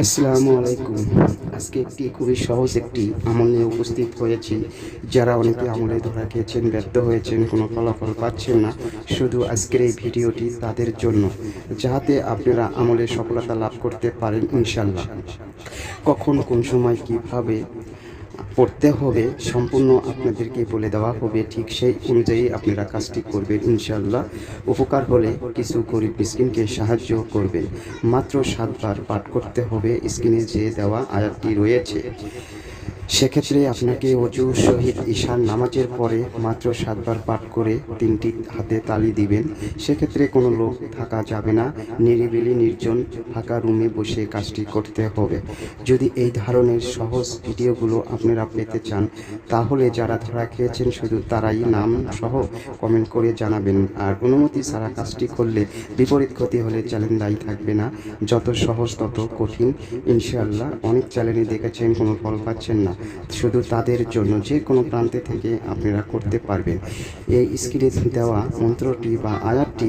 আসসালামু আলাইকুম। আজকে খুবই সহজ একটি আমল নিয়ে উপস্থিত হয়েছি। যারা অনেকে আমলে ধরা খেয়েছেন, ব্যর্থ হয়েছেন, কোনো ফলাফল পাচ্ছেন না, শুধু আজকের এই ভিডিওটি তাদের জন্য, যাতে আপনারা আমলে সফলতা লাভ করতে পারেন ইনশাল্লাহ। কখন, কোন সময়, কিভাবে পড়তে হবে সম্পূর্ণ আপনাদেরকে বলে দেওয়া হবে। ঠিক সেই অনুযায়ী আপনারা কাজটি করবেন ইনশাল্লাহ। উপকার হলে কিছু গরিব মিসকিনকে সাহায্য করবেন। মাত্র 7 বার পাঠ করতে হবে। স্ক্রিনে যে দেওয়া আয়াতটি রয়েছে, সেক্ষেত্রে আপনাকে অজু সহিত ঈশান নামাজের পরে মাত্র 7 বার পাঠ করে 3টি হাতে তালি দিবেন। সেক্ষেত্রে কোনো লোক থাকা যাবে না, নিরিবিলি নির্জন ফাঁকা রুমে বসে কাজটি করতে হবে। যদি এই ধরনের সহজ ভিডিওগুলো আপনারা পেতে চান, তাহলে যারা ধরা খেয়েছেন শুধু তারাই নাম সহ কমেন্ট করে জানাবেন। আর অনুমতি ছাড়া কাজটি করলে বিপরীত ক্ষতি হলে চ্যানেল দায়ী থাকবে না। যত সহজ তত কঠিন ইনশাআল্লাহ। অনেক চ্যানেলে দেখেছেন কোনো ফল পাচ্ছেন না, শুধু তাদের জন্য যে কোনো প্রান্তে থেকে আপনারা করতে পারবেন। এই স্ক্রিনে দেওয়া মন্ত্রটি বা আয়াতটি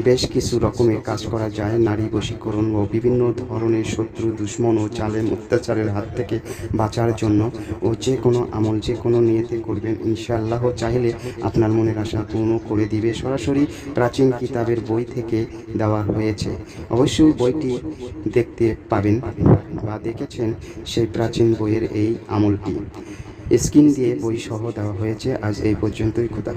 বেশ কিছু রকমের কাজ করা যায়। নারী বশীকরণ ও বিভিন্ন ধরনের শত্রু, দুশ্মন ও জালেম অত্যাচারের হাত থেকে বাঁচার জন্য ও যে কোনো আমল যে কোনো নিয়তে করবেন ইনশাআল্লাহ চাইলে আপনার মনের আশা পূর্ণ করে দিবে। সরাসরি প্রাচীন কিতাবের বই থেকে দেওয়া হয়েছে। অবশ্যই বইটি দেখতে পাবেন বা দেখেছেন সেই প্রাচীন বইয়ের এই আমলটি স্ক্রিন দিয়ে বই সহ দেওয়া হয়েছে। আজ এই পর্যন্তই। খোদা।